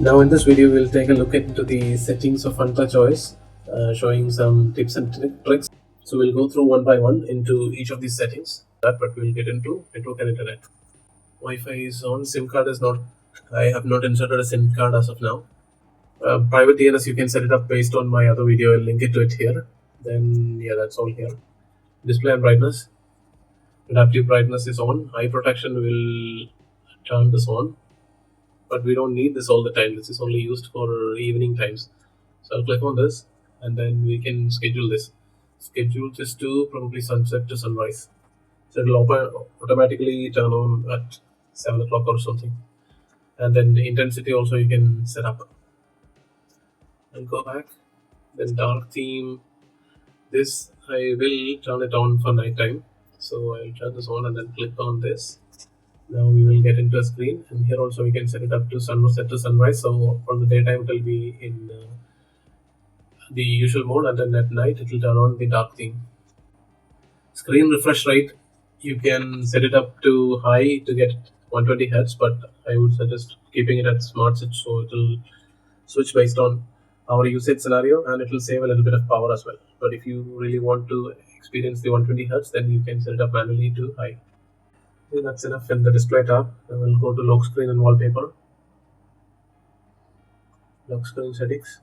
Now in this video we'll take a look into the settings of Funtouch OS, showing some tips and tricks. So we'll go through one by one into each of these settings, but we'll get into network and internet. Wi-Fi is on, SIM card is not, I have not inserted a SIM card as of now. Private DNS you can set it up based on my other video, I'll link it to it here. Then yeah, that's all here. Display and brightness. Adaptive brightness is on, eye protection will turn this on. But we don't need this all the time. This is only used for evening times. So I'll click on this and then we can schedule this. Schedule this to probably sunset to sunrise. So it'll automatically turn on at 7 o'clock or something. And then the intensity also you can set up. And go back. Then dark theme. This I will turn it on for night time. So I'll turn this on and then click on this. Now we will get into a screen, and here also we can set it up to sunset to sunrise. So for the daytime it will be in the usual mode, and then at night it will turn on the dark theme. Screen refresh rate, you can set it up to high to get 120 Hz, but I would suggest keeping it at smart switch, so it will switch based on our usage scenario, and it will save a little bit of power as well. But if you really want to experience the 120 Hz, then you can set it up manually to high. Okay, that's enough in the display tab. I will go to lock screen and wallpaper. Lock screen settings.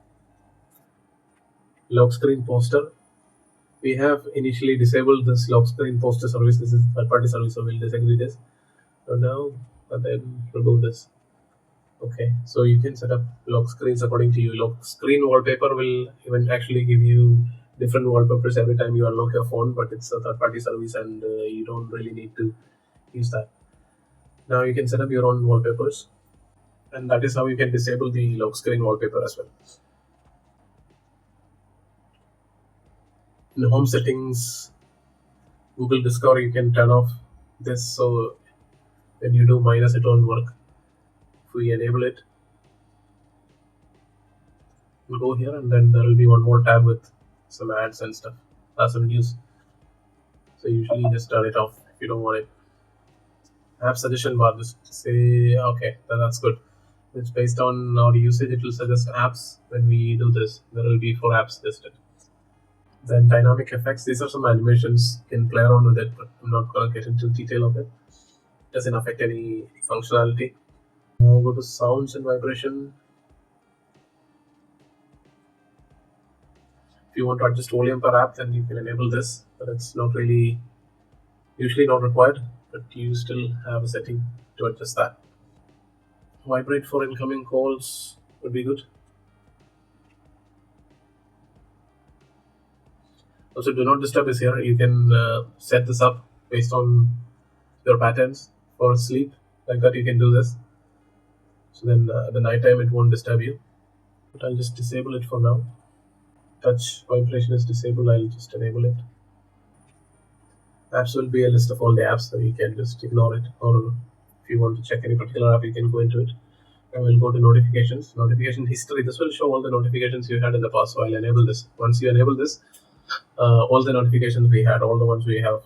Lock screen poster. We have initially disabled this lock screen poster service. This is third-party service, so we'll disagree this. So now, and then remove this. Okay, so you can set up lock screens according to you. Lock screen wallpaper will even actually give you different wallpapers every time you unlock your phone, but it's a third-party service and you don't really need to use that. Now you can set up your own wallpapers, and that is how you can disable the lock screen wallpaper as well. In the home settings, Google Discover, you can turn off this, so when you do minus it won't work. If we enable it, we'll go here and then there will be one more tab with some ads and stuff, some news. So usually just turn it off if you don't want it. App suggestion bar, just say okay, that's good. It's based on our usage, it will suggest apps. When we do this, there will be 4 apps listed. Then dynamic effects, these are some animations, you can play around with it, but I'm not going to get into detail of it. It doesn't affect any functionality. Now go to sounds and vibration. If you want to adjust volume per app, then you can enable this, but it's not really, usually not required, but you still have a setting to adjust that. Vibrate for incoming calls would be good. Also, do not disturb is here. You can set this up based on your patterns for sleep. Like that, you can do this. So then at the night time, it won't disturb you. But I'll just disable it for now. Touch vibration is disabled. I'll just enable it. Apps will be a list of all the apps, so you can just ignore it. Or if you want to check any particular app, you can go into it. I will go to notifications. Notification history. This will show all the notifications you had in the past. So I'll enable this. Once you enable this, all the notifications we had, all the ones we have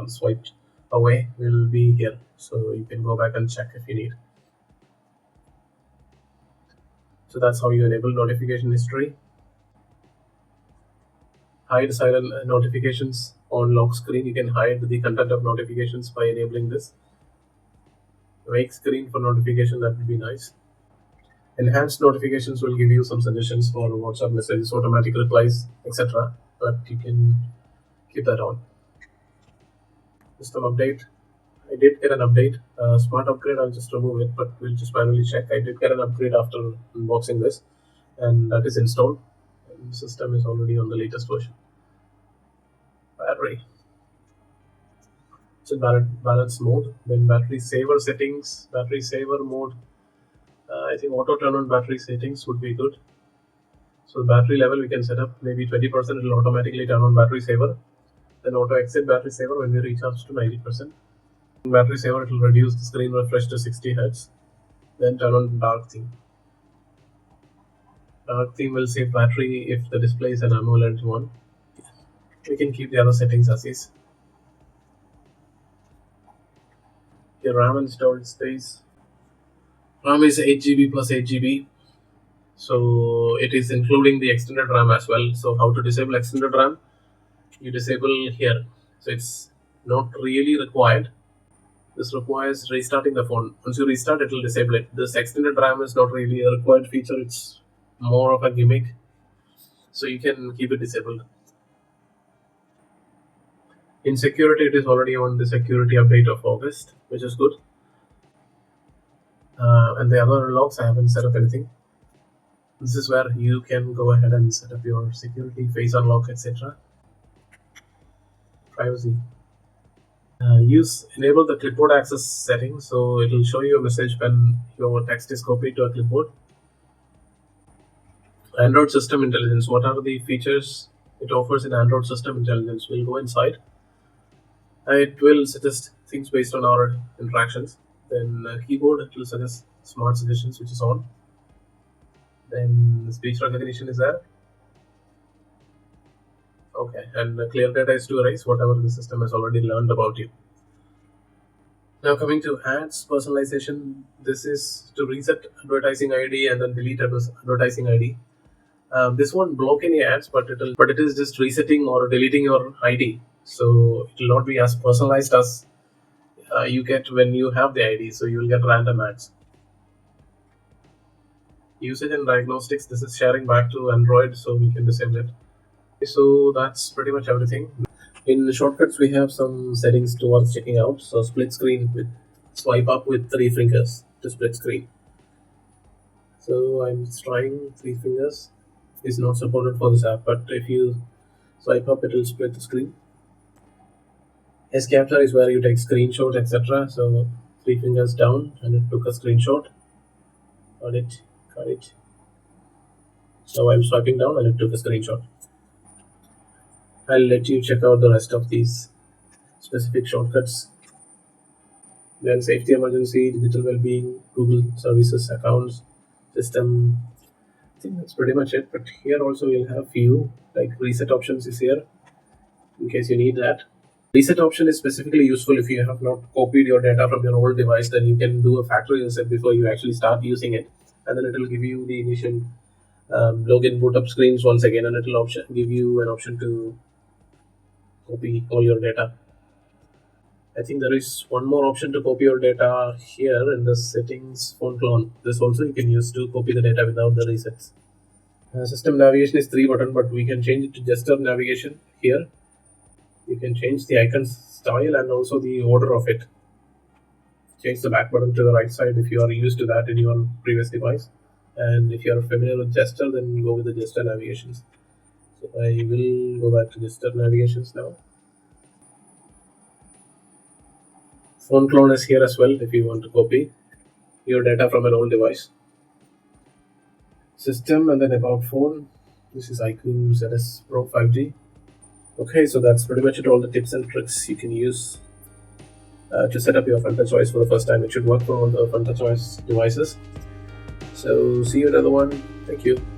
swiped away will be here, so you can go back and check if you need. So that's how you enable notification history. Hide silent notifications on lock screen. You can hide the content of notifications by enabling this. Wake screen for notification, that would be nice. Enhanced notifications will give you some suggestions for WhatsApp messages, automatic replies, etc. But you can keep that on. System update. I did get an update. Smart upgrade, I'll just remove it, but we'll just manually check. I did get an upgrade after unboxing this, and that is installed. And the system is already on the latest version. Battery. So balance mode. Then battery saver settings. Battery saver mode. I think auto turn on battery settings would be good. So the battery level we can set up maybe 20%. It will automatically turn on battery saver. Then auto exit battery saver when we recharge to 90%. In battery saver, it will reduce the screen refresh to 60 Hz. Then turn on dark theme. Dark theme will save battery if the display is an AMOLED one. We can keep the other settings as is. Your RAM and storage space. RAM is 8 GB plus 8 GB. So it is including the extended RAM as well. So how to disable extended RAM? You disable here. So it's not really required. This requires restarting the phone. Once you restart, it will disable it. This extended RAM is not really a required feature. It's more of a gimmick. So you can keep it disabled. In security, it is already on the security update of August, which is good. And the other locks, I haven't set up anything. This is where you can go ahead and set up your security, face unlock, etc. Privacy. Enable the clipboard access setting, so it will show you a message when your text is copied to a clipboard. Android System Intelligence. What are the features it offers in Android System Intelligence? We'll go inside. It will suggest things based on our interactions. Then keyboard, it will suggest smart suggestions, which is on. Then speech recognition is there. Okay, and clear data is to erase whatever the system has already learned about you. Now coming to ads personalization, this is to reset advertising ID and then delete advertising ID. This won't block any ads, but it is just resetting or deleting your ID. So it will not be as personalized as you get when you have the ID. So you will get random ads. Usage and diagnostics. This is sharing back to Android, so we can disable it. So that's pretty much everything. In the shortcuts, we have some settings towards checking out. So split screen with swipe up with 3 fingers to split screen. So I'm trying 3 fingers. It's not supported for this app, but if you swipe up, it will split the screen. S capture is where you take screenshot, etc. So 3 fingers down, and it took a screenshot. Got it. So I'm swiping down, and it took a screenshot. I'll let you check out the rest of these specific shortcuts. Then safety, emergency, digital well-being, Google services, accounts, system. I think that's pretty much it. But here also we'll have few, like reset options is here in case you need that. Reset option is specifically useful if you have not copied your data from your old device. Then you can do a factory reset before you actually start using it, and then it will give you the initial login boot up screens once again, and it will give you an option to copy all your data. I think there is one more option to copy your data here in the settings phone clone. This also you can use to copy the data without the resets. System navigation is 3 button, but we can change it to gesture navigation here. You can change the icon style and also the order of it. Change the back button to the right side if you are used to that in your previous device. And if you are familiar with gesture, then go with the gesture navigations. So I will go back to gesture navigations now. Phone clone is here as well if you want to copy your data from an old device. System and then about phone. This is iQoo Z9s Pro 5G. Okay, so that's pretty much it. All the tips and tricks you can use to set up your Funtouch OS for the first time. It should work for all the Funtouch OS devices. So see you in another one. Thank you.